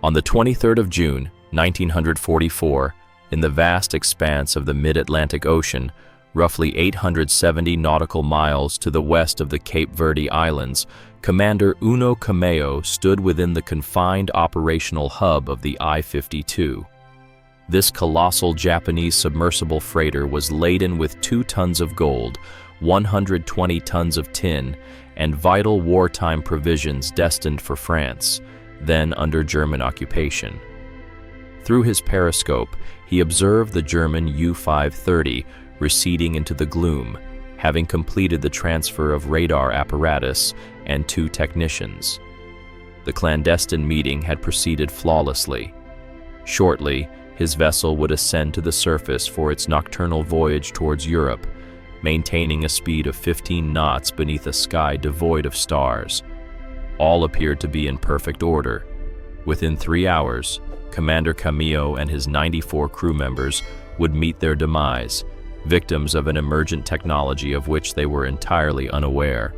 On the 23rd of June, 1944, in the vast expanse of the mid-Atlantic Ocean, roughly 870 nautical miles to the west of the Cape Verde Islands, Commander Uno Kameo stood within the confined operational hub of the I-52. This colossal Japanese submersible freighter was laden with 2 tons of gold, 120 tons of tin, and vital wartime provisions destined for France, then under German occupation. Through his periscope, he observed the German U-530 receding into the gloom, having completed the transfer of radar apparatus and 2 technicians. The clandestine meeting had proceeded flawlessly. Shortly, his vessel would ascend to the surface for its nocturnal voyage towards Europe, maintaining a speed of 15 knots beneath a sky devoid of stars. All appeared to be in perfect order. Within 3 hours, Commander Kameo and his 94 crew members would meet their demise, victims of an emergent technology of which they were entirely unaware.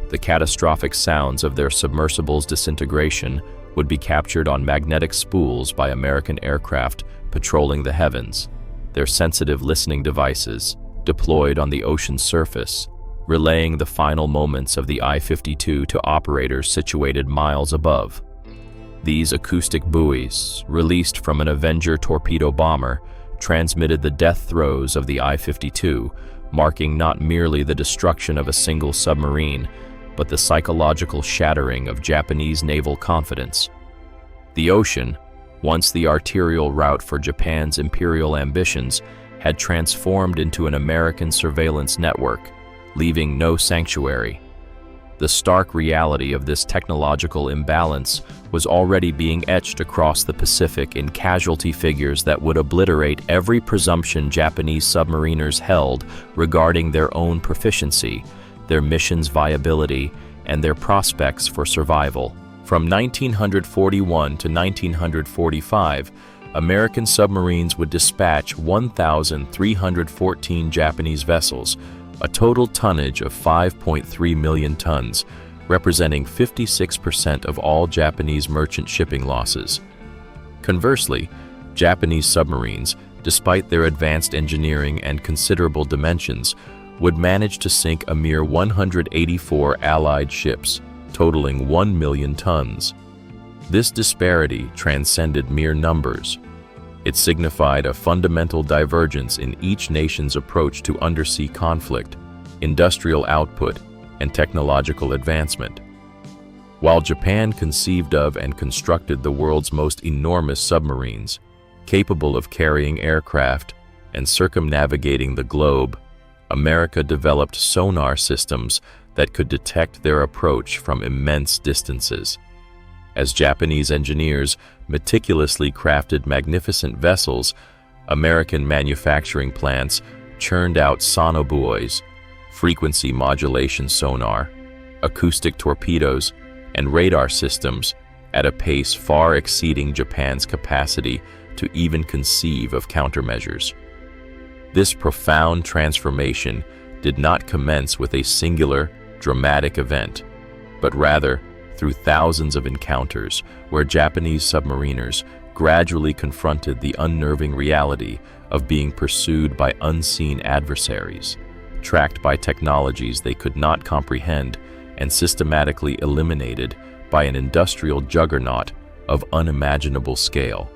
The catastrophic sounds of their submersible's disintegration would be captured on magnetic spools by American aircraft patrolling the heavens, their sensitive listening devices deployed on the ocean's surface, relaying the final moments of the I-52 to operators situated miles above. These acoustic buoys, released from an Avenger torpedo bomber, transmitted the death throes of the I-52, marking not merely the destruction of a single submarine, but the psychological shattering of Japanese naval confidence. The ocean, once the arterial route for Japan's imperial ambitions, had transformed into an American surveillance network, leaving no sanctuary. The stark reality of this technological imbalance was already being etched across the Pacific in casualty figures that would obliterate every presumption Japanese submariners held regarding their own proficiency, their mission's viability, and their prospects for survival. From 1941 to 1945, American submarines would dispatch 1,314 Japanese vessels, a total tonnage of 5.3 million tons, representing 56% of all Japanese merchant shipping losses. Conversely, Japanese submarines, despite their advanced engineering and considerable dimensions, would manage to sink a mere 184 Allied ships, totaling 1 million tons. This disparity transcended mere numbers. It signified a fundamental divergence in each nation's approach to undersea conflict, industrial output, and technological advancement. While Japan conceived of and constructed the world's most enormous submarines, capable of carrying aircraft and circumnavigating the globe, America developed sonar systems that could detect their approach from immense distances. As Japanese engineers meticulously crafted magnificent vessels, American manufacturing plants churned out sonobuoys, frequency modulation sonar, acoustic torpedoes, and radar systems at a pace far exceeding Japan's capacity to even conceive of countermeasures. This profound transformation did not commence with a singular, dramatic event, but rather through thousands of encounters where Japanese submariners gradually confronted the unnerving reality of being pursued by unseen adversaries, tracked by technologies they could not comprehend, and systematically eliminated by an industrial juggernaut of unimaginable scale.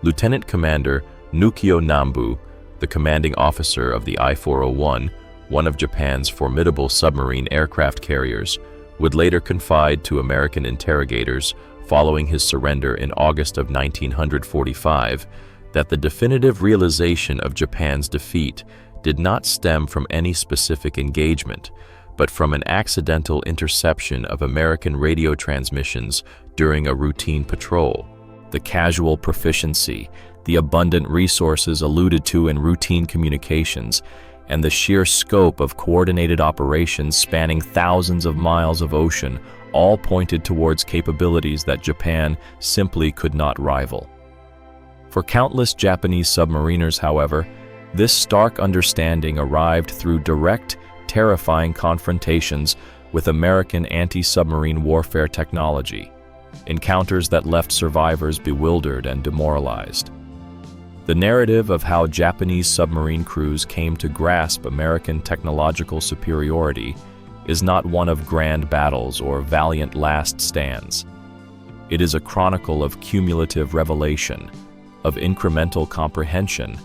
Lieutenant Commander Nukio Nambu, the commanding officer of the I-401, one of Japan's formidable submarine aircraft carriers, would later confide to American interrogators following his surrender in August of 1945 that the definitive realization of Japan's defeat did not stem from any specific engagement, but from an accidental interception of American radio transmissions during a routine patrol. The casual proficiency, the abundant resources alluded to in routine communications, and the sheer scope of coordinated operations spanning thousands of miles of ocean all pointed towards capabilities that Japan simply could not rival. For countless Japanese submariners, however, this stark understanding arrived through direct, terrifying confrontations with American anti-submarine warfare technology. encounters that left survivors bewildered and demoralized. The narrative of how Japanese submarine crews came to grasp American technological superiority is not one of grand battles or valiant last stands. It is a chronicle of cumulative revelation, of incremental comprehension,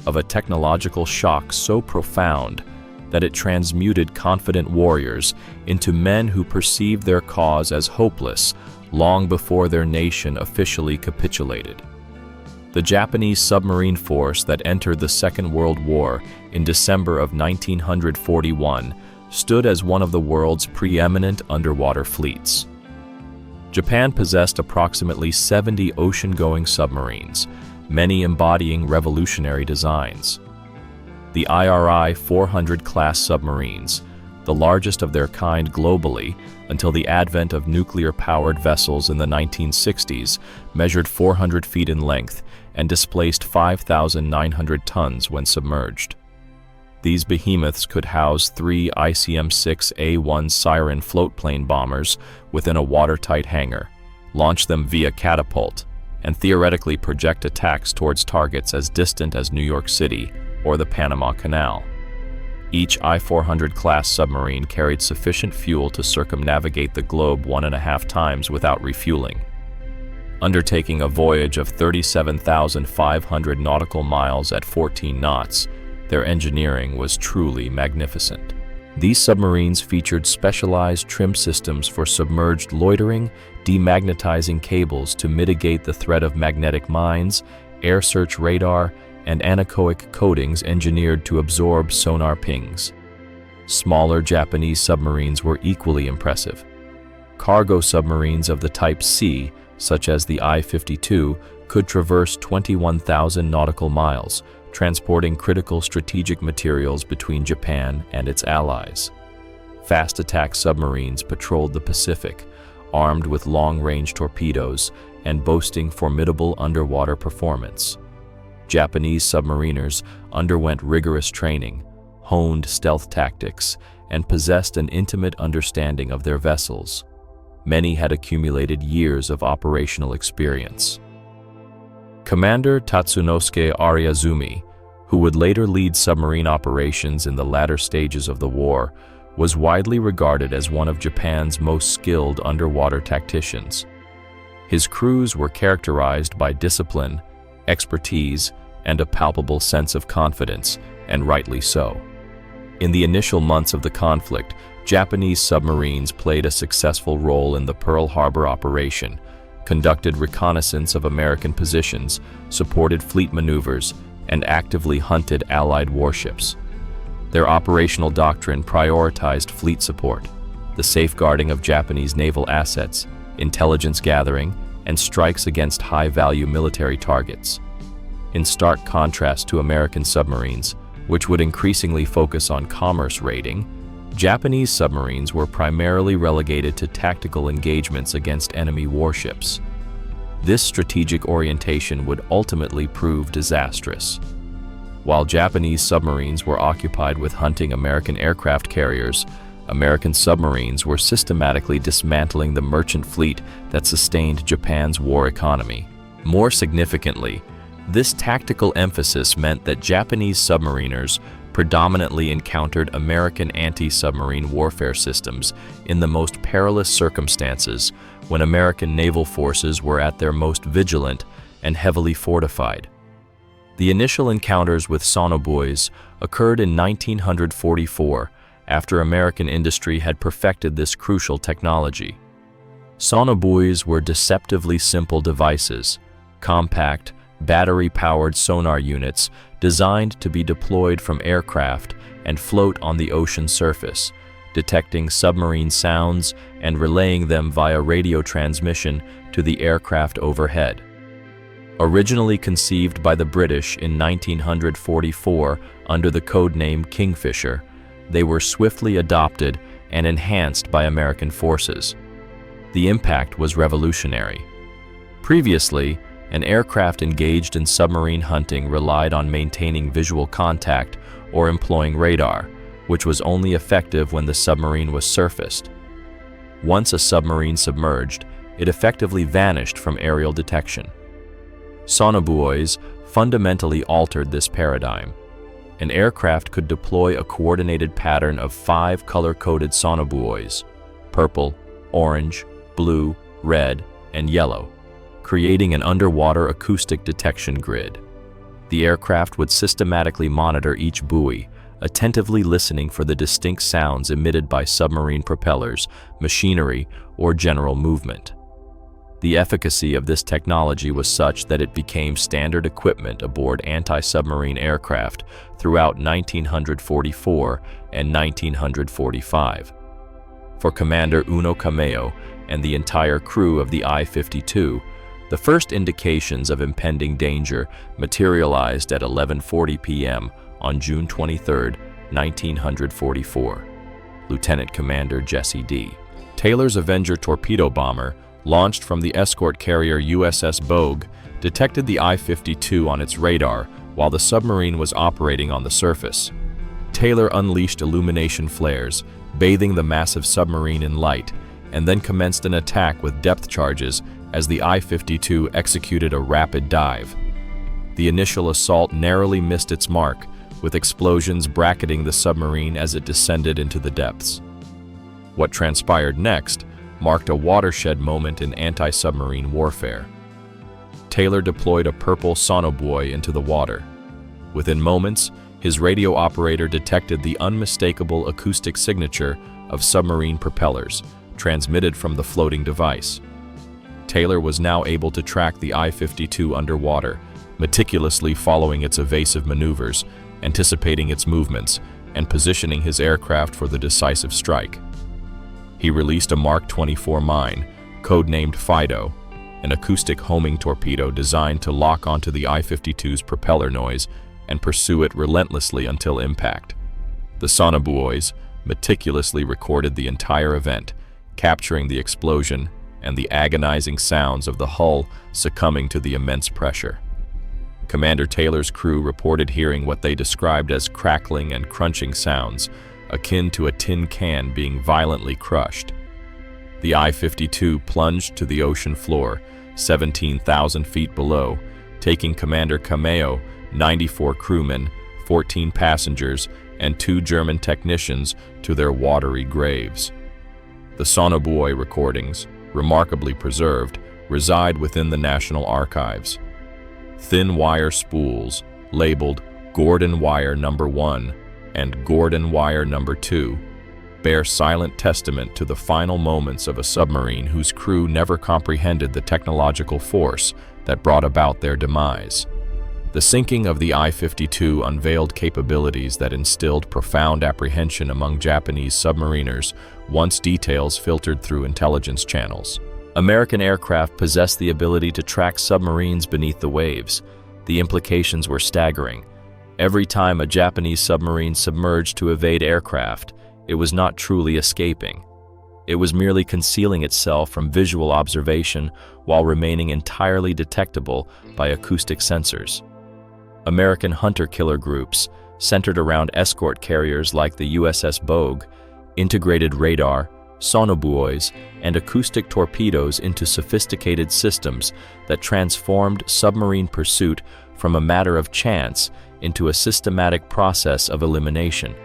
of a technological shock so profound that it transmuted confident warriors into men who perceived their cause as hopeless long before their nation officially capitulated. The Japanese submarine force that entered the Second World War in December of 1941 stood as one of the world's preeminent underwater fleets. Japan possessed approximately 70 ocean-going submarines, many embodying revolutionary designs. The IRI 400-class submarines, the largest of their kind globally until the advent of nuclear-powered vessels in the 1960s, measured 400 feet in length and displaced 5,900 tons when submerged. These behemoths could house 3 ICM-6A1 Siren floatplane bombers within a watertight hangar, launch them via catapult, and theoretically project attacks towards targets as distant as New York City or the Panama Canal. Each I-400 class submarine carried sufficient fuel to circumnavigate the globe 1.5 times without refueling. Undertaking a voyage of 37,500 nautical miles at 14 knots, their engineering was truly magnificent. These submarines featured specialized trim systems for submerged loitering, demagnetizing cables to mitigate the threat of magnetic mines, air search radar, and anechoic coatings engineered to absorb sonar pings. Smaller Japanese submarines were equally impressive. Cargo submarines of the Type C, such as the I-52, could traverse 21,000 nautical miles, transporting critical strategic materials between Japan and its allies. Fast attack submarines patrolled the Pacific, armed with long-range torpedoes and boasting formidable underwater performance. Japanese submariners underwent rigorous training, honed stealth tactics, and possessed an intimate understanding of their vessels. Many had accumulated years of operational experience. Commander Tatsunosuke Ariazumi, who would later lead submarine operations in the latter stages of the war, was widely regarded as one of Japan's most skilled underwater tacticians. His crews were characterized by discipline, expertise, and a palpable sense of confidence, and rightly so. In the initial months of the conflict, Japanese submarines played a successful role in the Pearl Harbor operation, conducted reconnaissance of American positions, supported fleet maneuvers, and actively hunted Allied warships. Their operational doctrine prioritized fleet support, the safeguarding of Japanese naval assets, intelligence gathering, and strikes against high-value military targets. In stark contrast to American submarines, which would increasingly focus on commerce raiding, Japanese submarines were primarily relegated to tactical engagements against enemy warships. This strategic orientation would ultimately prove disastrous. While Japanese submarines were occupied with hunting American aircraft carriers, American submarines were systematically dismantling the merchant fleet that sustained Japan's war economy. More significantly, this tactical emphasis meant that Japanese submariners predominantly encountered American anti-submarine warfare systems in the most perilous circumstances when American naval forces were at their most vigilant and heavily fortified. The initial encounters with sonobuoys occurred in 1944 after American industry had perfected this crucial technology. Sonobuoys were deceptively simple devices, compact, battery-powered sonar units designed to be deployed from aircraft and float on the ocean surface, detecting submarine sounds and relaying them via radio transmission to the aircraft overhead. Originally conceived by the British in 1944 under the codename Kingfisher, they were swiftly adopted and enhanced by American forces. The impact was revolutionary. Previously, an aircraft engaged in submarine hunting relied on maintaining visual contact or employing radar, which was only effective when the submarine was surfaced. Once a submarine submerged, it effectively vanished from aerial detection. Sonobuoys fundamentally altered this paradigm. An aircraft could deploy a coordinated pattern of 5 color-coded sonobuoys: purple, orange, blue, red, and yellow, creating an underwater acoustic detection grid. The aircraft would systematically monitor each buoy, attentively listening for the distinct sounds emitted by submarine propellers, machinery, or general movement. The efficacy of this technology was such that it became standard equipment aboard anti-submarine aircraft throughout 1944 and 1945. For Commander Uno Kameo and the entire crew of the I-52, the first indications of impending danger materialized at 11:40 p.m. on June 23, 1944. Lieutenant Commander Jesse D. Taylor's Avenger torpedo bomber, launched from the escort carrier USS Bogue, detected the I-52 on its radar while the submarine was operating on the surface. Taylor unleashed illumination flares, bathing the massive submarine in light, and then commenced an attack with depth charges as the I-52 executed a rapid dive. The initial assault narrowly missed its mark, with explosions bracketing the submarine as it descended into the depths. What transpired next marked a watershed moment in anti-submarine warfare. Taylor deployed a purple sonobuoy into the water. Within moments, his radio operator detected the unmistakable acoustic signature of submarine propellers, transmitted from the floating device. Taylor was now able to track the I-52 underwater, meticulously following its evasive maneuvers, anticipating its movements, and positioning his aircraft for the decisive strike. He released a Mark 24 mine, codenamed Fido, an acoustic homing torpedo designed to lock onto the I-52's propeller noise and pursue it relentlessly until impact. The sonobuoys meticulously recorded the entire event, capturing the explosion and the agonizing sounds of the hull succumbing to the immense pressure. Commander Taylor's crew reported hearing what they described as crackling and crunching sounds, akin to a tin can being violently crushed. The I-52 plunged to the ocean floor, 17,000 feet below, taking Commander Kameo, 94 crewmen, 14 passengers, and 2 German technicians to their watery graves. The sonobuoy recordings, remarkably preserved, reside within the National Archives. Thin wire spools, labeled Gordon Wire No. 1 and Gordon Wire No. 2, bear silent testament to the final moments of a submarine whose crew never comprehended the technological force that brought about their demise. The sinking of the I-52 unveiled capabilities that instilled profound apprehension among Japanese submariners once details filtered through intelligence channels. American aircraft possessed the ability to track submarines beneath the waves. The implications were staggering. Every time a Japanese submarine submerged to evade aircraft, it was not truly escaping. It was merely concealing itself from visual observation while remaining entirely detectable by acoustic sensors. American hunter-killer groups, centered around escort carriers like the USS Bogue, integrated radar, sonobuoys, and acoustic torpedoes into sophisticated systems that transformed submarine pursuit from a matter of chance into a systematic process of elimination.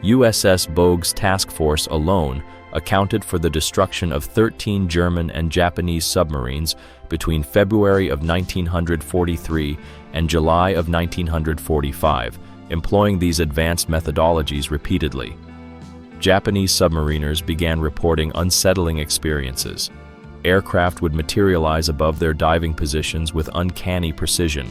USS Bogue's task force alone accounted for the destruction of 13 German and Japanese submarines between February of 1943 and July of 1945, employing these advanced methodologies repeatedly. Japanese submariners began reporting unsettling experiences. Aircraft would materialize above their diving positions with uncanny precision.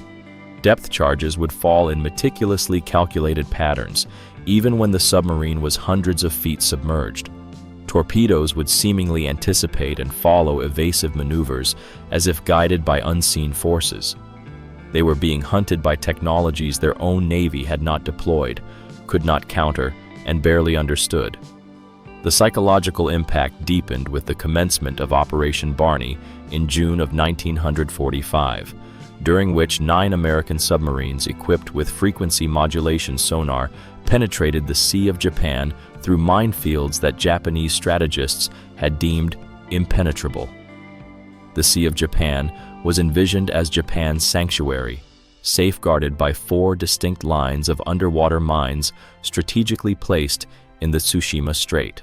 Depth charges would fall in meticulously calculated patterns, even when the submarine was hundreds of feet submerged. Torpedoes would seemingly anticipate and follow evasive maneuvers as if guided by unseen forces. They were being hunted by technologies their own navy had not deployed, could not counter, and barely understood. The psychological impact deepened with the commencement of Operation Barney in June of 1945, during which 9 American submarines equipped with frequency modulation sonar penetrated the Sea of Japan through minefields that Japanese strategists had deemed impenetrable. The Sea of Japan was envisioned as Japan's sanctuary, safeguarded by 4 distinct lines of underwater mines strategically placed in the Tsushima Strait.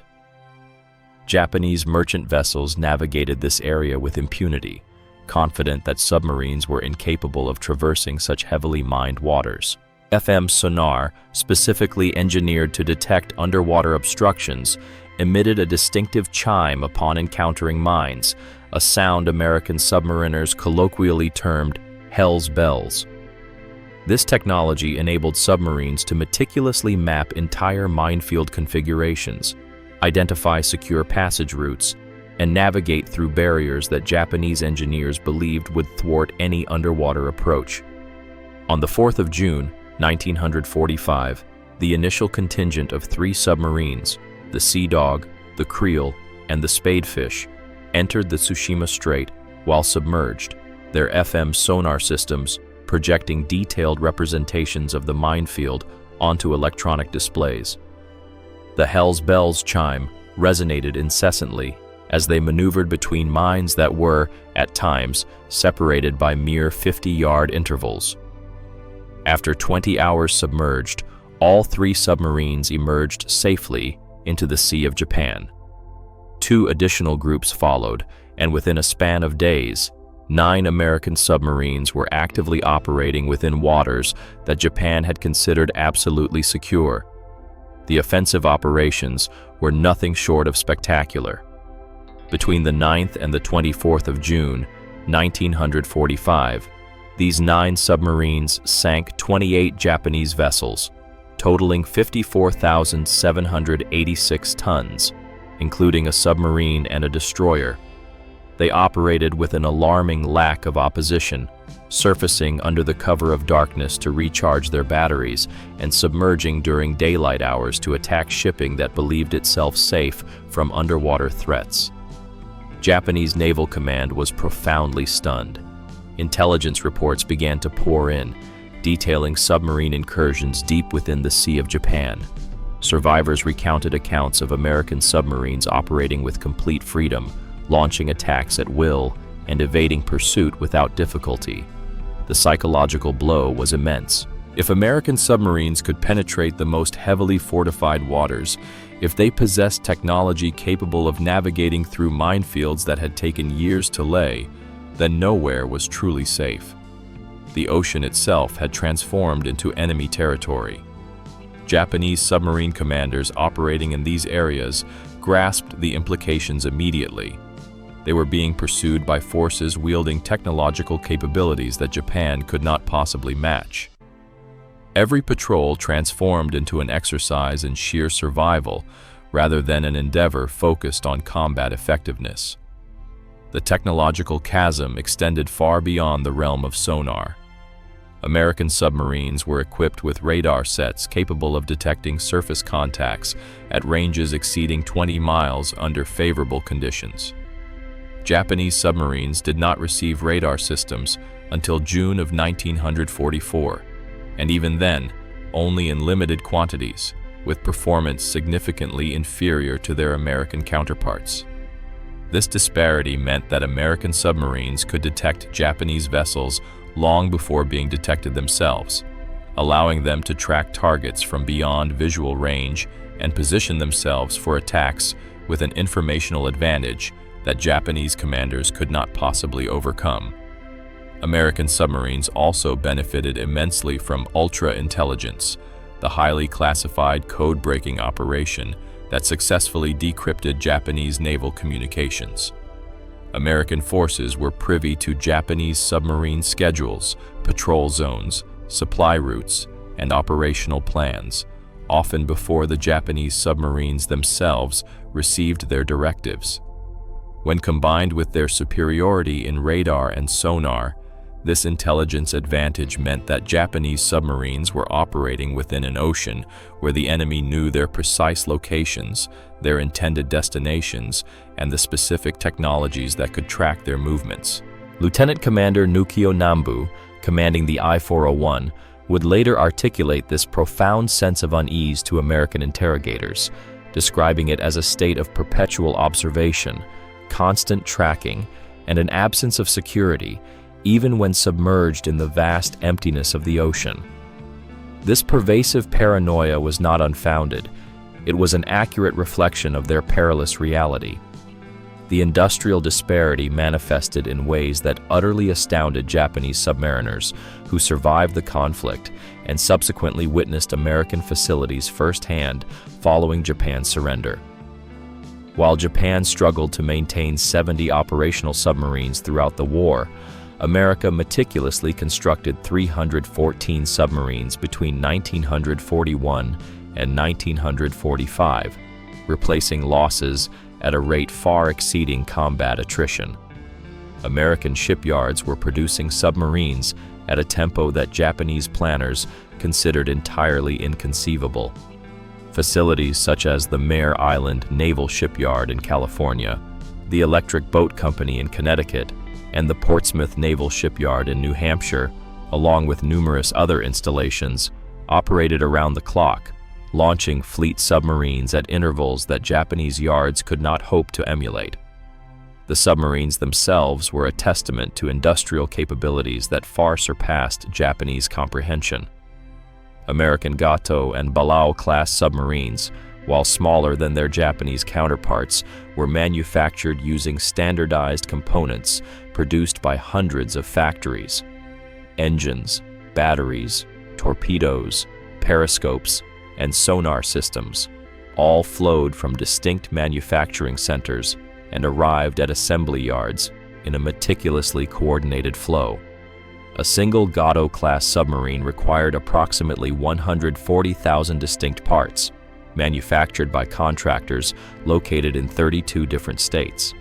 Japanese merchant vessels navigated this area with impunity, confident that submarines were incapable of traversing such heavily mined waters. FM sonar, specifically engineered to detect underwater obstructions, emitted a distinctive chime upon encountering mines, a sound American submariners colloquially termed Hell's Bells. This technology enabled submarines to meticulously map entire minefield configurations, identify secure passage routes, and navigate through barriers that Japanese engineers believed would thwart any underwater approach. On the 4th of June, 1945, the initial contingent of 3 submarines, the Sea Dog, the Creel, and the Spadefish, entered the Tsushima Strait while submerged, their FM sonar systems projecting detailed representations of the minefield onto electronic displays. The Hell's Bells chime resonated incessantly as they maneuvered between mines that were, at times, separated by mere 50-yard intervals. After 20 hours submerged, all 3 submarines emerged safely into the Sea of Japan. 2 additional groups followed, and within a span of days, 9 American submarines were actively operating within waters that Japan had considered absolutely secure. The offensive operations were nothing short of spectacular. Between the 9th and the 24th of June, 1945, these 9 submarines sank 28 Japanese vessels, totaling 54,786 tons, including a submarine and a destroyer. They operated with an alarming lack of opposition, surfacing under the cover of darkness to recharge their batteries and submerging during daylight hours to attack shipping that believed itself safe from underwater threats. Japanese Naval Command was profoundly stunned. Intelligence reports began to pour in, detailing submarine incursions deep within the Sea of Japan. Survivors recounted accounts of American submarines operating with complete freedom, launching attacks at will and evading pursuit without difficulty. The psychological blow was immense. If American submarines could penetrate the most heavily fortified waters, if they possessed technology capable of navigating through minefields that had taken years to lay, then nowhere was truly safe. The ocean itself had transformed into enemy territory. Japanese submarine commanders operating in these areas grasped the implications immediately. They were being pursued by forces wielding technological capabilities that Japan could not possibly match. Every patrol transformed into an exercise in sheer survival rather than an endeavor focused on combat effectiveness. The technological chasm extended far beyond the realm of sonar. American submarines were equipped with radar sets capable of detecting surface contacts at ranges exceeding 20 miles under favorable conditions. Japanese submarines did not receive radar systems until June of 1944, and even then, only in limited quantities, with performance significantly inferior to their American counterparts. This disparity meant that American submarines could detect Japanese vessels long before being detected themselves, allowing them to track targets from beyond visual range and position themselves for attacks with an informational advantage that Japanese commanders could not possibly overcome. American submarines also benefited immensely from ultra-intelligence, the highly classified code-breaking operation that successfully decrypted Japanese naval communications. American forces were privy to Japanese submarine schedules, patrol zones, supply routes, and operational plans, often before the Japanese submarines themselves received their directives. When combined with their superiority in radar and sonar, this intelligence advantage meant that Japanese submarines were operating within an ocean where the enemy knew their precise locations, their intended destinations, and the specific technologies that could track their movements. Lieutenant Commander Nukio Nambu, commanding the I-401, would later articulate this profound sense of unease to American interrogators, describing it as a state of perpetual observation, constant tracking, and an absence of security, even when submerged in the vast emptiness of the ocean. This pervasive paranoia was not unfounded. It was an accurate reflection of their perilous reality. The industrial disparity manifested in ways that utterly astounded Japanese submariners who survived the conflict and subsequently witnessed American facilities firsthand following Japan's surrender. While Japan struggled to maintain 70 operational submarines throughout the war, America meticulously constructed 314 submarines between 1941 and 1945, replacing losses at a rate far exceeding combat attrition. American shipyards were producing submarines at a tempo that Japanese planners considered entirely inconceivable. Facilities such as the Mare Island Naval Shipyard in California, the Electric Boat Company in Connecticut, and the Portsmouth Naval Shipyard in New Hampshire, along with numerous other installations, operated around the clock, launching fleet submarines at intervals that Japanese yards could not hope to emulate. The submarines themselves were a testament to industrial capabilities that far surpassed Japanese comprehension. American Gato and Balao-class submarines, while smaller than their Japanese counterparts, were manufactured using standardized components produced by hundreds of factories. Engines, batteries, torpedoes, periscopes, and sonar systems all flowed from distinct manufacturing centers and arrived at assembly yards in a meticulously coordinated flow. A single Gato-class submarine required approximately 140,000 distinct parts, manufactured by contractors located in 32 different states.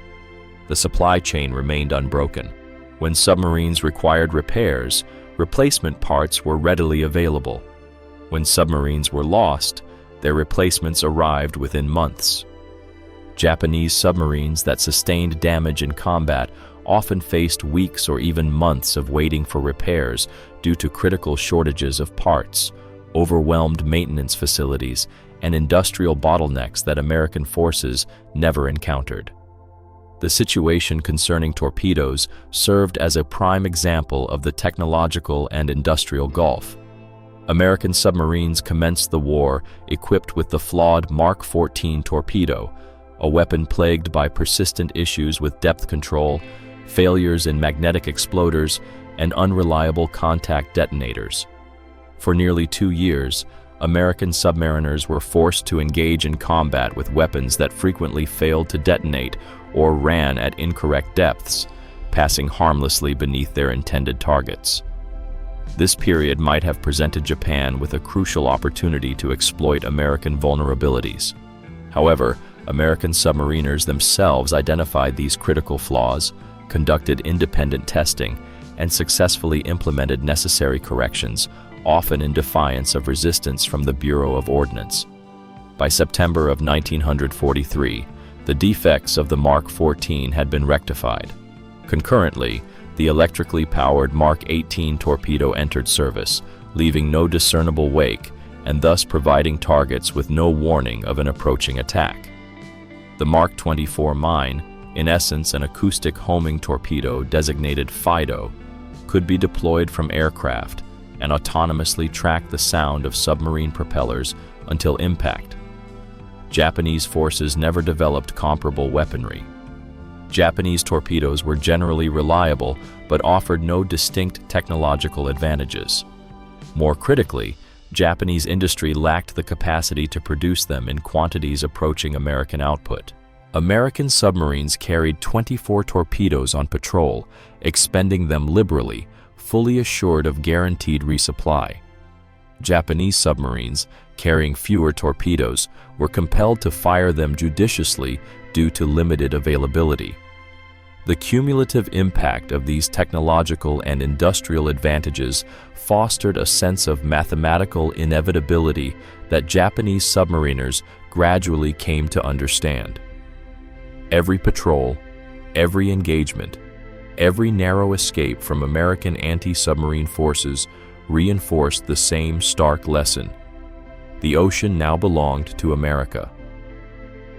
The supply chain remained unbroken. When submarines required repairs, replacement parts were readily available. When submarines were lost, their replacements arrived within months. Japanese submarines that sustained damage in combat often faced weeks or even months of waiting for repairs due to critical shortages of parts, overwhelmed maintenance facilities, and industrial bottlenecks that American forces never encountered. The situation concerning torpedoes served as a prime example of the technological and industrial gulf. American submarines commenced the war equipped with the flawed Mark 14 torpedo, a weapon plagued by persistent issues with depth control, failures in magnetic exploders, and unreliable contact detonators. For nearly 2 years, American submariners were forced to engage in combat with weapons that frequently failed to detonate or ran at incorrect depths, passing harmlessly beneath their intended targets. This period might have presented Japan with a crucial opportunity to exploit American vulnerabilities. However, American submariners themselves identified these critical flaws, conducted independent testing, and successfully implemented necessary corrections, often in defiance of resistance from the Bureau of Ordnance. By September of 1943, the defects of the Mark 14 had been rectified. Concurrently, the electrically powered Mark 18 torpedo entered service, leaving no discernible wake and thus providing targets with no warning of an approaching attack. The Mark 24 mine, in essence an acoustic homing torpedo designated FIDO, could be deployed from aircraft and autonomously track the sound of submarine propellers until impact. Japanese forces never developed comparable weaponry. Japanese torpedoes were generally reliable but offered no distinct technological advantages. More critically, Japanese industry lacked the capacity to produce them in quantities approaching American output. American submarines carried 24 torpedoes on patrol, expending them liberally, fully assured of guaranteed resupply. Japanese submarines, carrying fewer torpedoes, were compelled to fire them judiciously due to limited availability. The cumulative impact of these technological and industrial advantages fostered a sense of mathematical inevitability that Japanese submariners gradually came to understand. Every patrol, every engagement, every narrow escape from American anti-submarine forces reinforced the same stark lesson. The ocean now belonged to America.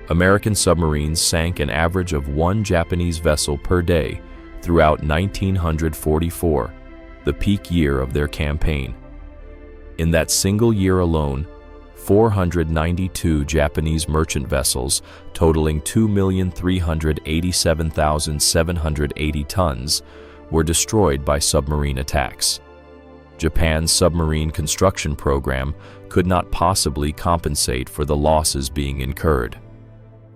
American submarines sank an average of 1 Japanese vessel per day, throughout 1944, the peak year of their campaign. In that single year alone, 492 Japanese merchant vessels totaling 2,387,780 tons were destroyed by submarine attacks. Japan's submarine construction program could not possibly compensate for the losses being incurred.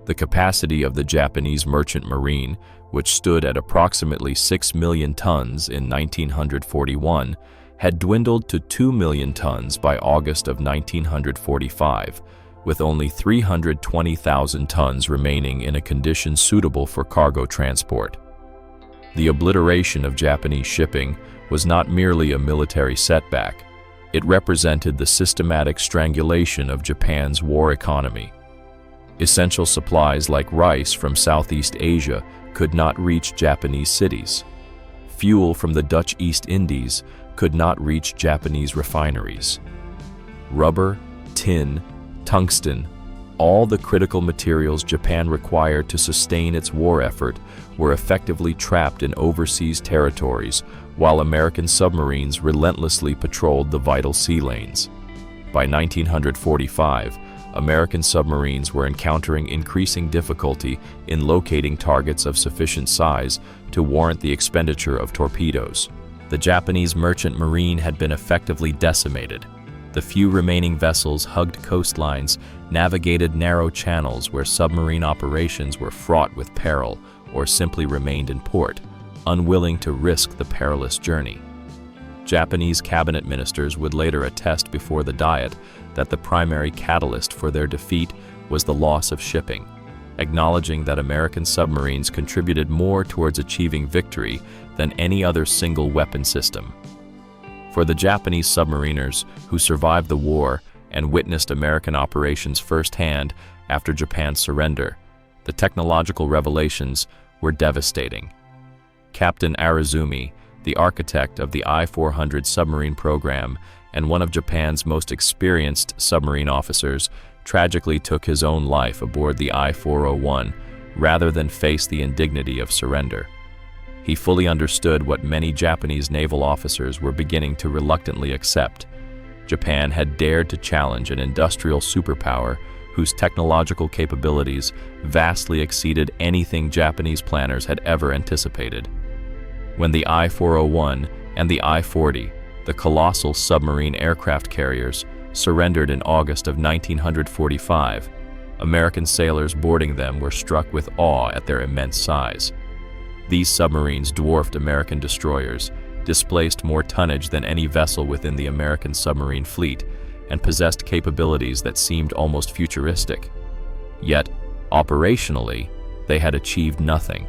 The capacity of the Japanese merchant marine, which stood at approximately 6 million tons in 1941, had dwindled to 2 million tons by August of 1945, with only 320,000 tons remaining in a condition suitable for cargo transport. The obliteration of Japanese shipping was not merely a military setback, it represented the systematic strangulation of Japan's war economy. Essential supplies like rice from Southeast Asia could not reach Japanese cities. Fuel from the Dutch East Indies could not reach Japanese refineries. Rubber, tin, tungsten, all the critical materials Japan required to sustain its war effort were effectively trapped in overseas territories, while American submarines relentlessly patrolled the vital sea lanes. By 1945, American submarines were encountering increasing difficulty in locating targets of sufficient size to warrant the expenditure of torpedoes. The Japanese merchant marine had been effectively decimated. The few remaining vessels hugged coastlines, navigated narrow channels where submarine operations were fraught with peril, or simply remained in port, unwilling to risk the perilous journey. Japanese cabinet ministers would later attest before the Diet that the primary catalyst for their defeat was the loss of shipping, acknowledging that American submarines contributed more towards achieving victory than any other single weapon system. For the Japanese submariners who survived the war and witnessed American operations firsthand after Japan's surrender, the technological revelations were devastating. Captain Arizumi, the architect of the I-400 submarine program and one of Japan's most experienced submarine officers, tragically took his own life aboard the I-401 rather than face the indignity of surrender. He fully understood what many Japanese naval officers were beginning to reluctantly accept. Japan had dared to challenge an industrial superpower whose technological capabilities vastly exceeded anything Japanese planners had ever anticipated. When the I-401 and the I-40, the colossal submarine aircraft carriers, surrendered in August of 1945, American sailors boarding them were struck with awe at their immense size. These submarines dwarfed American destroyers, displaced more tonnage than any vessel within the American submarine fleet, and possessed capabilities that seemed almost futuristic. Yet, operationally, they had achieved nothing.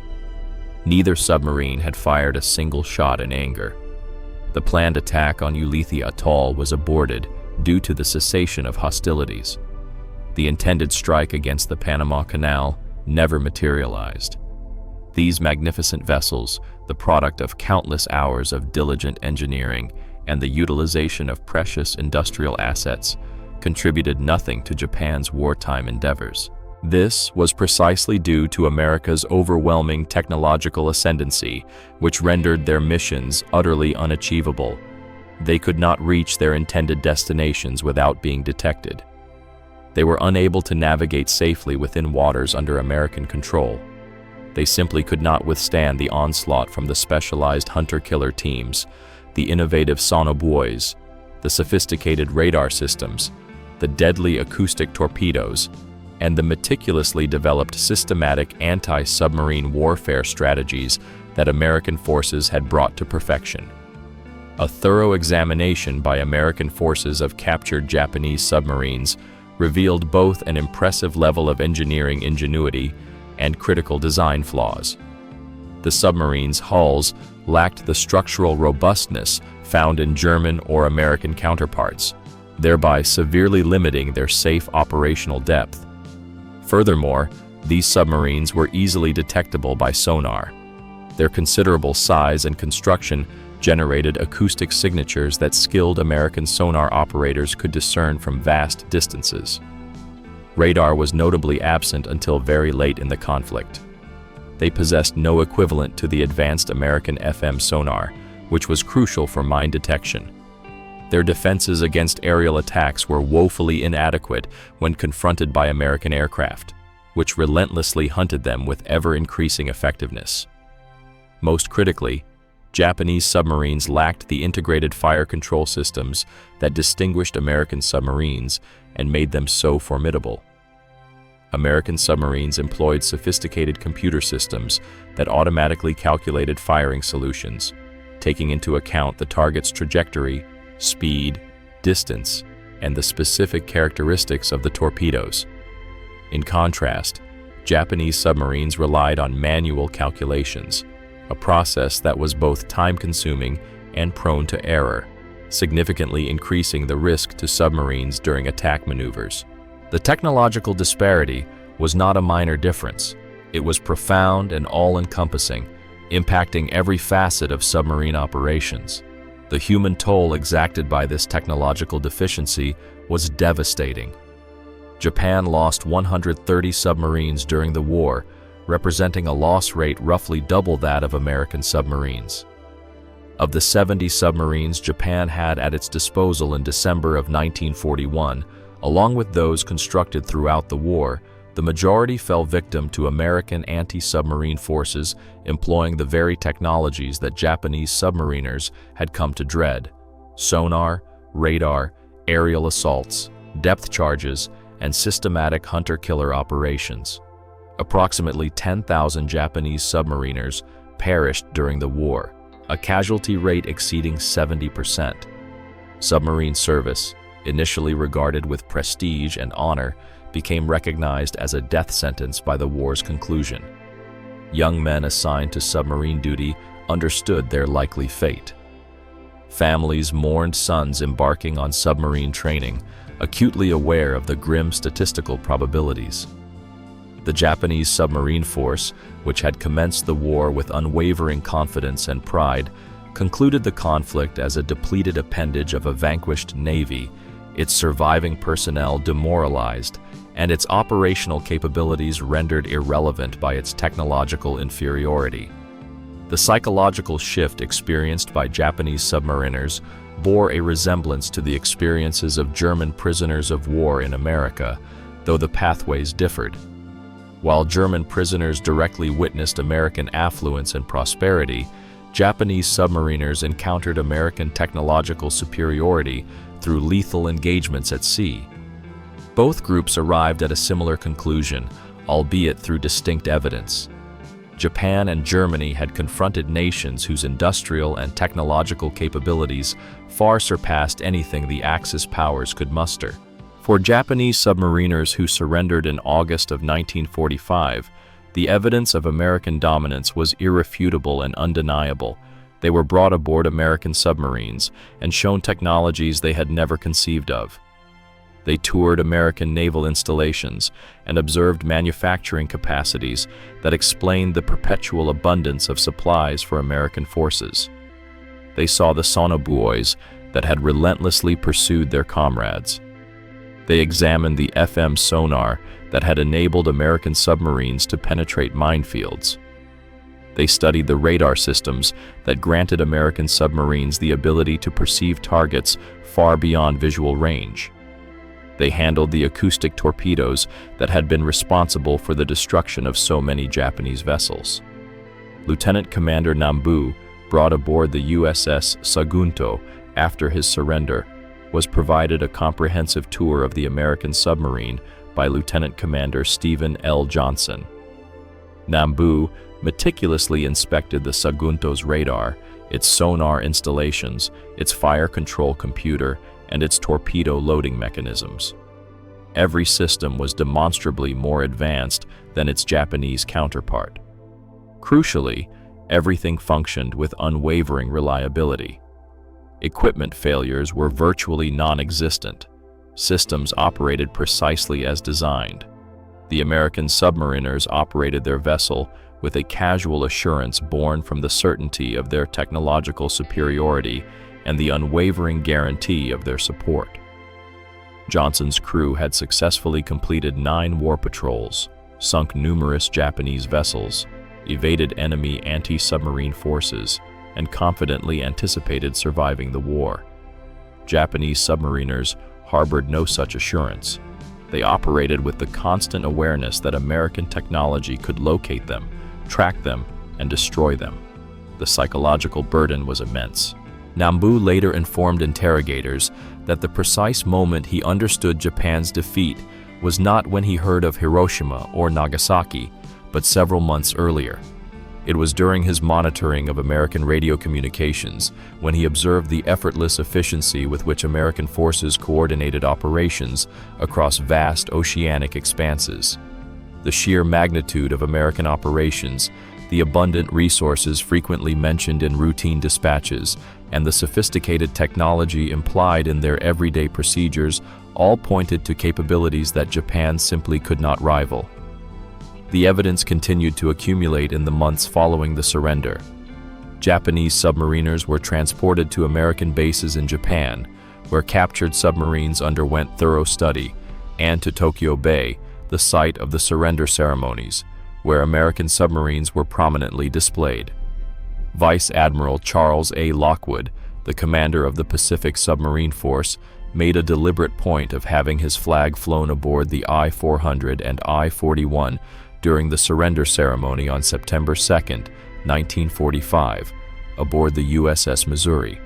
Neither submarine had fired a single shot in anger. The planned attack on Ulithi Atoll was aborted due to the cessation of hostilities. The intended strike against the Panama Canal never materialized. These magnificent vessels, the product of countless hours of diligent engineering and the utilization of precious industrial assets, contributed nothing to Japan's wartime endeavors. This was precisely due to America's overwhelming technological ascendancy, which rendered their missions utterly unachievable. They could not reach their intended destinations without being detected. They were unable to navigate safely within waters under American control. They simply could not withstand the onslaught from the specialized hunter-killer teams, the innovative sonobuoys, the sophisticated radar systems, the deadly acoustic torpedoes, and the meticulously developed systematic anti-submarine warfare strategies that American forces had brought to perfection. A thorough examination by American forces of captured Japanese submarines revealed both an impressive level of engineering ingenuity and critical design flaws. The submarines' hulls lacked the structural robustness found in German or American counterparts, thereby severely limiting their safe operational depth. Furthermore, these submarines were easily detectable by sonar. Their considerable size and construction generated acoustic signatures that skilled American sonar operators could discern from vast distances. Radar was notably absent until very late in the conflict. They possessed no equivalent to the advanced American FM sonar, which was crucial for mine detection. Their defenses against aerial attacks were woefully inadequate when confronted by American aircraft, which relentlessly hunted them with ever-increasing effectiveness. Most critically, Japanese submarines lacked the integrated fire control systems that distinguished American submarines and made them so formidable. American submarines employed sophisticated computer systems that automatically calculated firing solutions, taking into account the target's trajectory, speed, distance, and the specific characteristics of the torpedoes. In contrast, Japanese submarines relied on manual calculations, a process that was both time-consuming and prone to error, significantly increasing the risk to submarines during attack maneuvers. The technological disparity was not a minor difference. It was profound and all-encompassing, impacting every facet of submarine operations. The human toll exacted by this technological deficiency was devastating. Japan lost 130 submarines during the war, representing a loss rate roughly double that of American submarines. Of the 70 submarines Japan had at its disposal in December of 1941, along with those constructed throughout the war, the majority fell victim to American anti-submarine forces employing the very technologies that Japanese submariners had come to dread: sonar, radar, aerial assaults, depth charges, and systematic hunter-killer operations. Approximately 10,000 Japanese submariners perished during the war, a casualty rate exceeding 70%. Submarine service, initially regarded with prestige and honor, became recognized as a death sentence by the war's conclusion. Young men assigned to submarine duty understood their likely fate. Families mourned sons embarking on submarine training, acutely aware of the grim statistical probabilities. The Japanese submarine force, which had commenced the war with unwavering confidence and pride, concluded the conflict as a depleted appendage of a vanquished navy, its surviving personnel demoralized, and its operational capabilities rendered irrelevant by its technological inferiority. The psychological shift experienced by Japanese submariners bore a resemblance to the experiences of German prisoners of war in America, though the pathways differed. While German prisoners directly witnessed American affluence and prosperity, Japanese submariners encountered American technological superiority through lethal engagements at sea. Both groups arrived at a similar conclusion, albeit through distinct evidence. Japan and Germany had confronted nations whose industrial and technological capabilities far surpassed anything the Axis powers could muster. For Japanese submariners who surrendered in August of 1945, the evidence of American dominance was irrefutable and undeniable. They were brought aboard American submarines and shown technologies they had never conceived of. They toured American naval installations and observed manufacturing capacities that explained the perpetual abundance of supplies for American forces. They saw the sonobuoys that had relentlessly pursued their comrades. They examined the FM sonar that had enabled American submarines to penetrate minefields. They studied the radar systems that granted American submarines the ability to perceive targets far beyond visual range. They handled the acoustic torpedoes that had been responsible for the destruction of so many Japanese vessels. Lieutenant Commander Nambu, brought aboard the USS Sagunto after his surrender, was provided a comprehensive tour of the American submarine by Lieutenant Commander Stephen L. Johnson. Nambu meticulously inspected the Sagunto's radar, its sonar installations, its fire control computer, and its torpedo loading mechanisms. Every system was demonstrably more advanced than its Japanese counterpart. Crucially, everything functioned with unwavering reliability. Equipment failures were virtually non-existent. Systems operated precisely as designed. The American submariners operated their vessel with a casual assurance born from the certainty of their technological superiority and the unwavering guarantee of their support. Johnson's crew had successfully completed 9 war patrols, sunk numerous Japanese vessels, evaded enemy anti-submarine forces, and confidently anticipated surviving the war. Japanese submariners harbored no such assurance. They operated with the constant awareness that American technology could locate them, track them, and destroy them. The psychological burden was immense. Nambu later informed interrogators that the precise moment he understood Japan's defeat was not when he heard of Hiroshima or Nagasaki, but several months earlier. It was during his monitoring of American radio communications when he observed the effortless efficiency with which American forces coordinated operations across vast oceanic expanses. The sheer magnitude of American operations, the abundant resources frequently mentioned in routine dispatches, and the sophisticated technology implied in their everyday procedures all pointed to capabilities that Japan simply could not rival. The evidence continued to accumulate in the months following the surrender. Japanese submariners were transported to American bases in Japan, where captured submarines underwent thorough study, and to Tokyo Bay, the site of the surrender ceremonies, where American submarines were prominently displayed. Vice Admiral Charles A. Lockwood, the commander of the Pacific Submarine Force, made a deliberate point of having his flag flown aboard the I-400 and I-41 during the surrender ceremony on September 2, 1945, aboard the USS Missouri.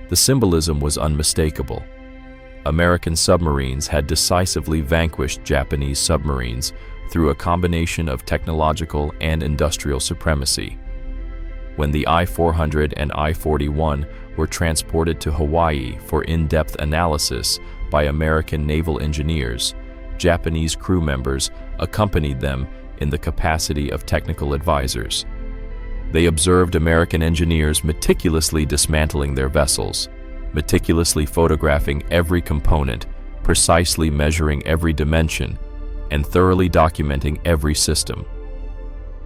The symbolism was unmistakable. American submarines had decisively vanquished Japanese submarines through a combination of technological and industrial supremacy. When the I-400 and I-41 were transported to Hawaii for in-depth analysis by American naval engineers, Japanese crew members accompanied them in the capacity of technical advisors. They observed American engineers meticulously dismantling their vessels, meticulously photographing every component, precisely measuring every dimension, and thoroughly documenting every system.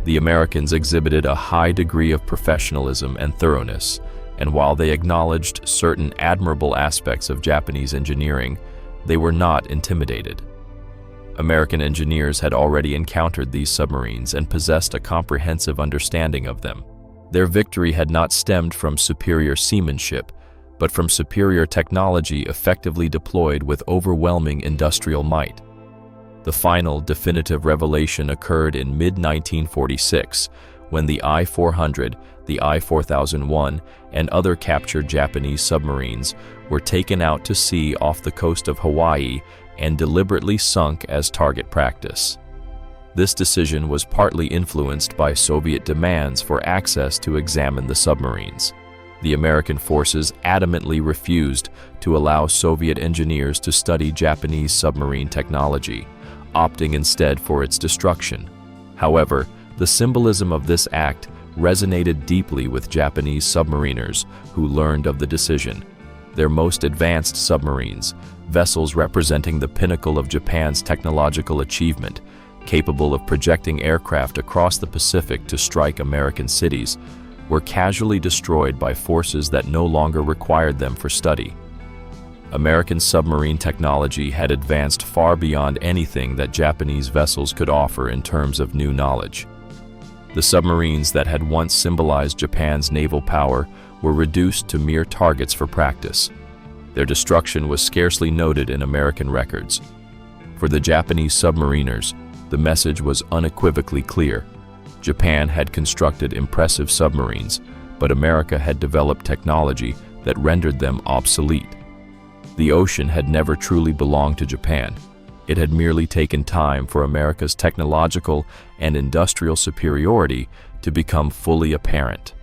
The Americans exhibited a high degree of professionalism and thoroughness, and while they acknowledged certain admirable aspects of Japanese engineering, they were not intimidated. American engineers had already encountered these submarines and possessed a comprehensive understanding of them. Their victory had not stemmed from superior seamanship, but from superior technology effectively deployed with overwhelming industrial might. The final definitive revelation occurred in mid-1946, when the I-400, the I-4001, and other captured Japanese submarines were taken out to sea off the coast of Hawaii and deliberately sunk as target practice. This decision was partly influenced by Soviet demands for access to examine the submarines. The American forces adamantly refused to allow Soviet engineers to study Japanese submarine technology, opting instead for its destruction. However, the symbolism of this act resonated deeply with Japanese submariners who learned of the decision. Their most advanced submarines, vessels representing the pinnacle of Japan's technological achievement, capable of projecting aircraft across the Pacific to strike American cities, were casually destroyed by forces that no longer required them for study. American submarine technology had advanced far beyond anything that Japanese vessels could offer in terms of new knowledge. The submarines that had once symbolized Japan's naval power were reduced to mere targets for practice. Their destruction was scarcely noted in American records. For the Japanese submariners, the message was unequivocally clear. Japan had constructed impressive submarines, but America had developed technology that rendered them obsolete. The ocean had never truly belonged to Japan. It had merely taken time for America's technological and industrial superiority to become fully apparent.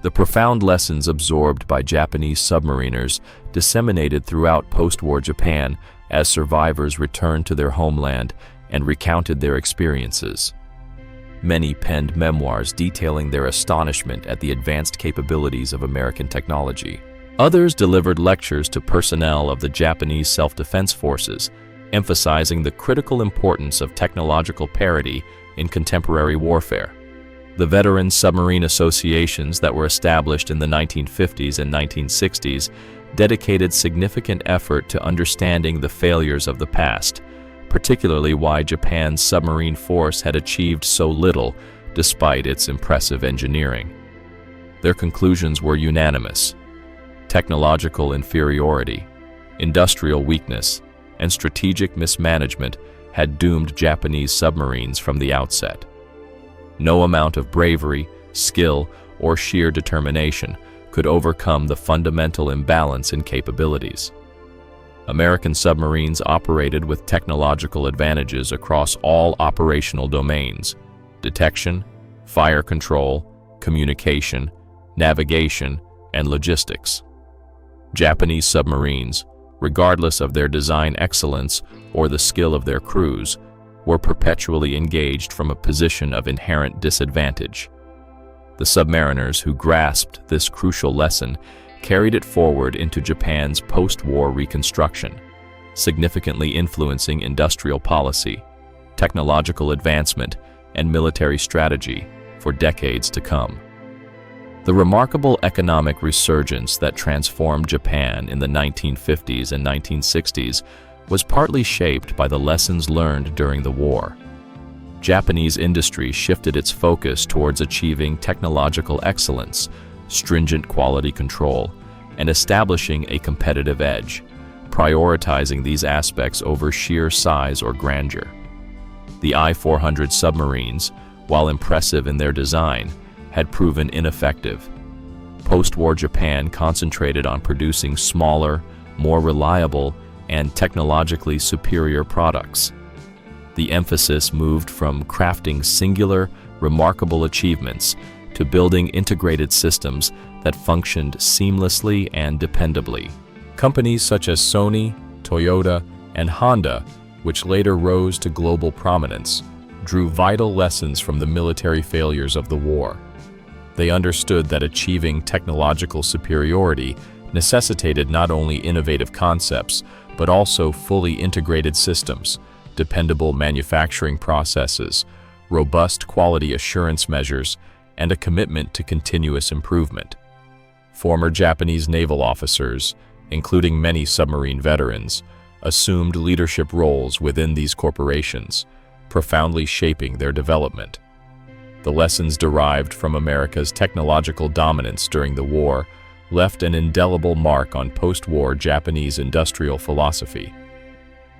The profound lessons absorbed by Japanese submariners disseminated throughout post-war Japan as survivors returned to their homeland and recounted their experiences. Many penned memoirs detailing their astonishment at the advanced capabilities of American technology. Others delivered lectures to personnel of the Japanese self-defense forces, emphasizing the critical importance of technological parity in contemporary warfare. The veteran submarine associations that were established in the 1950s and 1960s dedicated significant effort to understanding the failures of the past, particularly why Japan's submarine force had achieved so little despite its impressive engineering. Their conclusions were unanimous. Technological inferiority, industrial weakness, and strategic mismanagement had doomed Japanese submarines from the outset. No amount of bravery, skill, or sheer determination could overcome the fundamental imbalance in capabilities. American submarines operated with technological advantages across all operational domains: detection, fire control, communication, navigation, and logistics. Japanese submarines, regardless of their design excellence or the skill of their crews, were perpetually engaged from a position of inherent disadvantage. The submariners who grasped this crucial lesson carried it forward into Japan's post-war reconstruction, significantly influencing industrial policy, technological advancement, and military strategy for decades to come. The remarkable economic resurgence that transformed Japan in the 1950s and 1960s was partly shaped by the lessons learned during the war. Japanese industry shifted its focus towards achieving technological excellence, stringent quality control, and establishing a competitive edge, prioritizing these aspects over sheer size or grandeur. The I-400 submarines, while impressive in their design, had proven ineffective. Post-war Japan concentrated on producing smaller, more reliable, and technologically superior products. The emphasis moved from crafting singular, remarkable achievements to building integrated systems that functioned seamlessly and dependably. Companies such as Sony, Toyota, and Honda, which later rose to global prominence, drew vital lessons from the military failures of the war. They understood that achieving technological superiority necessitated not only innovative concepts, but also fully integrated systems, dependable manufacturing processes, robust quality assurance measures, and a commitment to continuous improvement. Former Japanese naval officers, including many submarine veterans, assumed leadership roles within these corporations, profoundly shaping their development. The lessons derived from America's technological dominance during the war left an indelible mark on post-war Japanese industrial philosophy.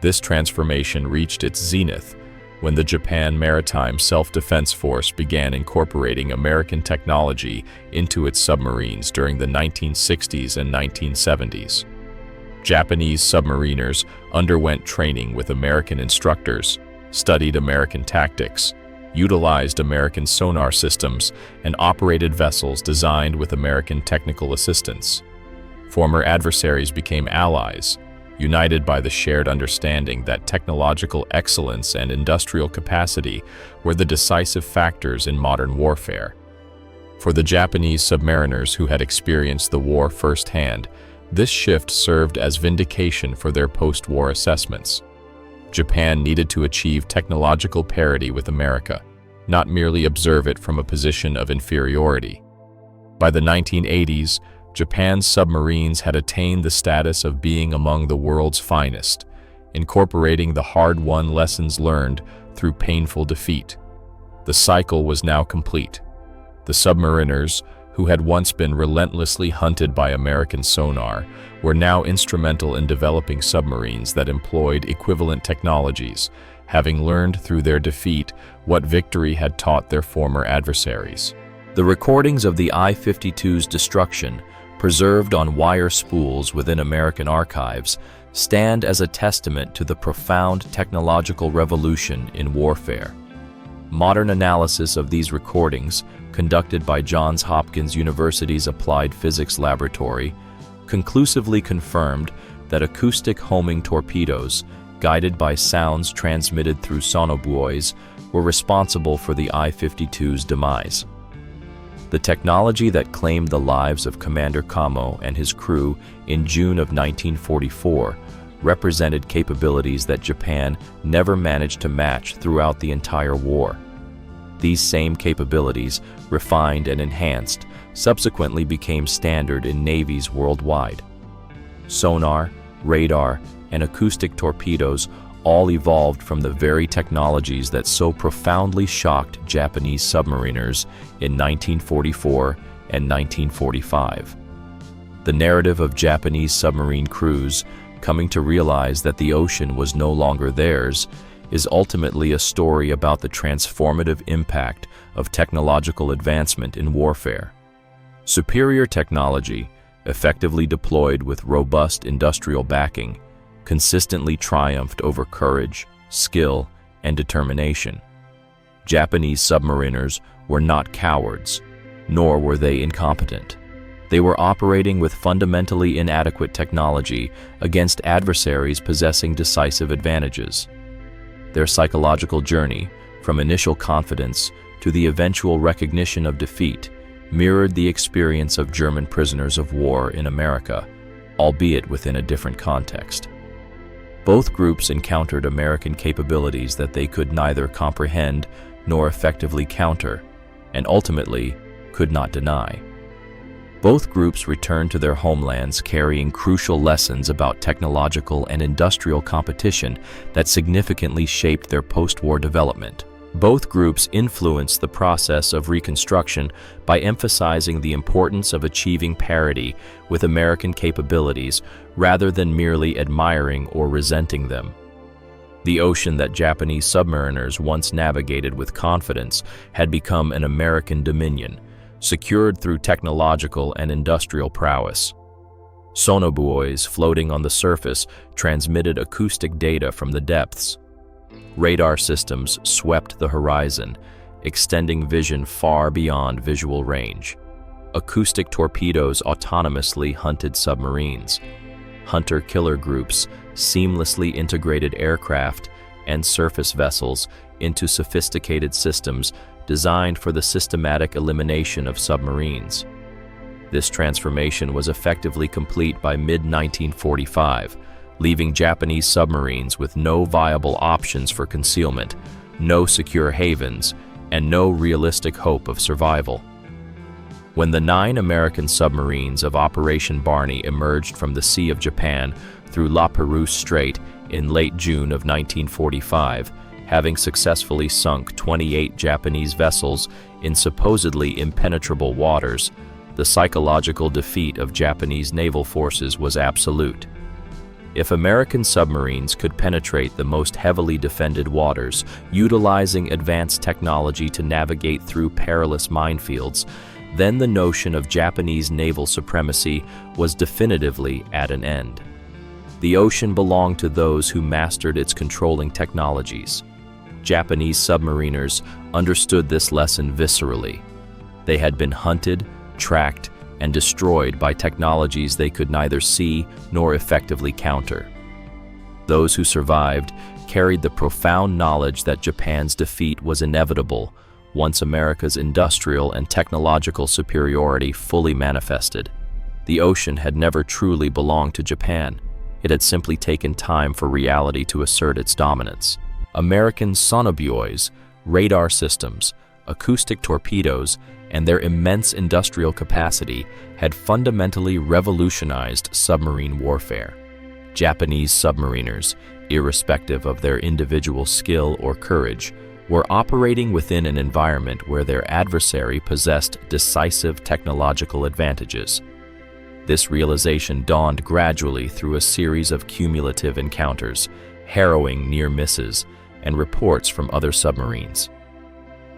This transformation reached its zenith when the Japan Maritime Self-Defense Force began incorporating American technology into its submarines during the 1960s and 1970s. Japanese submariners underwent training with American instructors, studied American tactics, utilized American sonar systems, and operated vessels designed with American technical assistance. Former adversaries became allies, united by the shared understanding that technological excellence and industrial capacity were the decisive factors in modern warfare. For the Japanese submariners who had experienced the war firsthand, this shift served as vindication for their post-war assessments. Japan needed to achieve technological parity with America, not merely observe it from a position of inferiority. By the 1980s, Japan's submarines had attained the status of being among the world's finest, incorporating the hard-won lessons learned through painful defeat. The cycle was now complete. The submariners, who had once been relentlessly hunted by American sonar, were now instrumental in developing submarines that employed equivalent technologies, having learned through their defeat what victory had taught their former adversaries. The recordings of the I-52's destruction, preserved on wire spools within American archives, stand as a testament to the profound technological revolution in warfare. Modern analysis of these recordings, conducted by Johns Hopkins University's Applied Physics Laboratory, conclusively confirmed that acoustic homing torpedoes, guided by sounds transmitted through sonobuoys, were responsible for the I-52's demise. The technology that claimed the lives of Commander Kamo and his crew in June of 1944 represented capabilities that Japan never managed to match throughout the entire war. These same capabilities, refined and enhanced, subsequently became standard in navies worldwide. Sonar, radar, and acoustic torpedoes all evolved from the very technologies that so profoundly shocked Japanese submariners in 1944 and 1945. The narrative of Japanese submarine crews coming to realize that the ocean was no longer theirs is ultimately a story about the transformative impact of technological advancement in warfare. Superior technology, effectively deployed with robust industrial backing, consistently triumphed over courage, skill, and determination. Japanese submariners were not cowards, nor were they incompetent. They were operating with fundamentally inadequate technology against adversaries possessing decisive advantages. Their psychological journey, from initial confidence to the eventual recognition of defeat, mirrored the experience of German prisoners of war in America, albeit within a different context. Both groups encountered American capabilities that they could neither comprehend nor effectively counter, and ultimately could not deny. Both groups returned to their homelands carrying crucial lessons about technological and industrial competition that significantly shaped their post-war development. Both groups influenced the process of reconstruction by emphasizing the importance of achieving parity with American capabilities rather than merely admiring or resenting them. The ocean that Japanese submariners once navigated with confidence had become an American dominion, secured through technological and industrial prowess. Sonobuoys floating on the surface transmitted acoustic data from the depths. Radar systems swept the horizon, extending vision far beyond visual range. Acoustic torpedoes autonomously hunted submarines. Hunter-killer groups seamlessly integrated aircraft and surface vessels into sophisticated systems designed for the systematic elimination of submarines. This transformation was effectively complete by mid-1945, leaving Japanese submarines with no viable options for concealment, no secure havens, and no realistic hope of survival. When the 9 American submarines of Operation Barney emerged from the Sea of Japan through La Perouse Strait in late June of 1945, having successfully sunk 28 Japanese vessels in supposedly impenetrable waters, the psychological defeat of Japanese naval forces was absolute. If American submarines could penetrate the most heavily defended waters, utilizing advanced technology to navigate through perilous minefields, then the notion of Japanese naval supremacy was definitively at an end. The ocean belonged to those who mastered its controlling technologies. Japanese submariners understood this lesson viscerally. They had been hunted, tracked, and destroyed by technologies they could neither see nor effectively counter. Those who survived carried the profound knowledge that Japan's defeat was inevitable once America's industrial and technological superiority fully manifested. The ocean had never truly belonged to Japan. It had simply taken time for reality to assert its dominance. American sonobuoys, radar systems, acoustic torpedoes, and their immense industrial capacity had fundamentally revolutionized submarine warfare. Japanese submariners, irrespective of their individual skill or courage, were operating within an environment where their adversary possessed decisive technological advantages. This realization dawned gradually through a series of cumulative encounters, harrowing near misses, and reports from other submarines.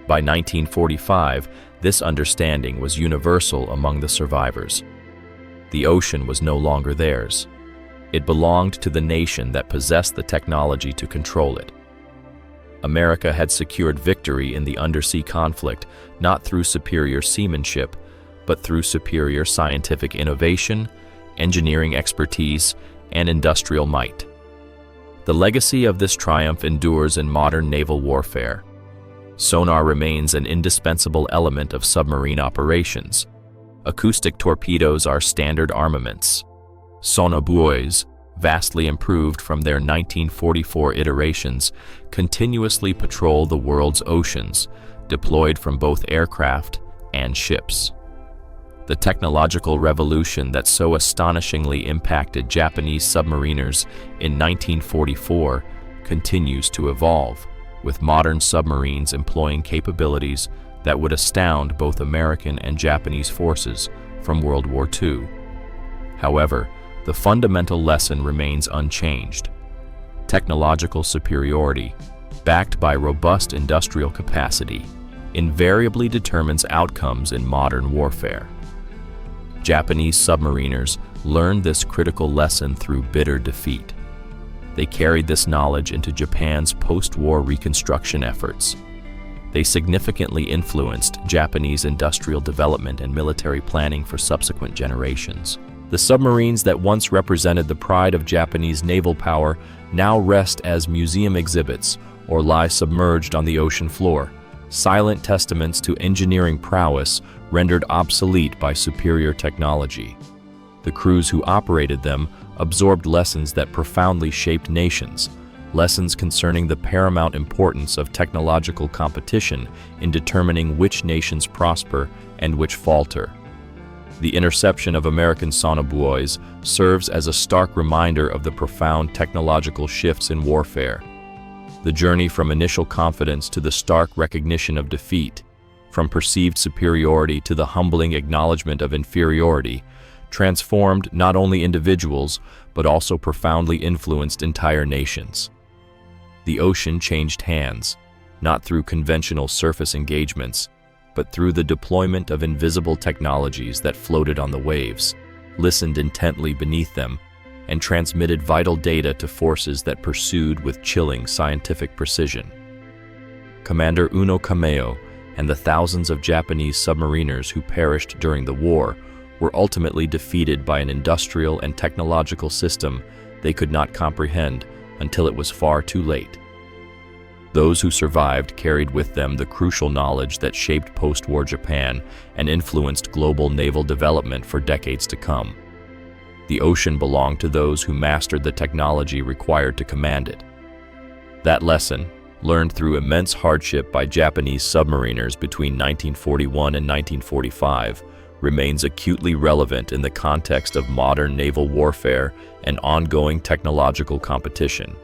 By 1945, this understanding was universal among the survivors. The ocean was no longer theirs. It belonged to the nation that possessed the technology to control it. America had secured victory in the undersea conflict not through superior seamanship, but through superior scientific innovation, engineering expertise, and industrial might. The legacy of this triumph endures in modern naval warfare. Sonar remains an indispensable element of submarine operations. Acoustic torpedoes are standard armaments. Sonobuoys, vastly improved from their 1944 iterations, continuously patrol the world's oceans, deployed from both aircraft and ships. The technological revolution that so astonishingly impacted Japanese submariners in 1944 continues to evolve, with modern submarines employing capabilities that would astound both American and Japanese forces from World War II. However, the fundamental lesson remains unchanged. Technological superiority, backed by robust industrial capacity, invariably determines outcomes in modern warfare. Japanese submariners learned this critical lesson through bitter defeat. They carried this knowledge into Japan's post-war reconstruction efforts. They significantly influenced Japanese industrial development and military planning for subsequent generations. The submarines that once represented the pride of Japanese naval power now rest as museum exhibits or lie submerged on the ocean floor, silent testaments to engineering prowess rendered obsolete by superior technology. The crews who operated them absorbed lessons that profoundly shaped nations, lessons concerning the paramount importance of technological competition in determining which nations prosper and which falter. The interception of American sonobuoys serves as a stark reminder of the profound technological shifts in warfare. The journey from initial confidence to the stark recognition of defeat, from perceived superiority to the humbling acknowledgement of inferiority, transformed not only individuals but also profoundly influenced entire nations. The ocean changed hands, not through conventional surface engagements, but through the deployment of invisible technologies that floated on the waves, listened intently beneath them, and transmitted vital data to forces that pursued with chilling scientific precision. Commander Uno Kameo and the thousands of Japanese submariners who perished during the war were ultimately defeated by an industrial and technological system they could not comprehend until it was far too late. Those who survived carried with them the crucial knowledge that shaped post-war Japan and influenced global naval development for decades to come. The ocean belonged to those who mastered the technology required to command it. That lesson, learned through immense hardship by Japanese submariners between 1941 and 1945, remains acutely relevant in the context of modern naval warfare and ongoing technological competition.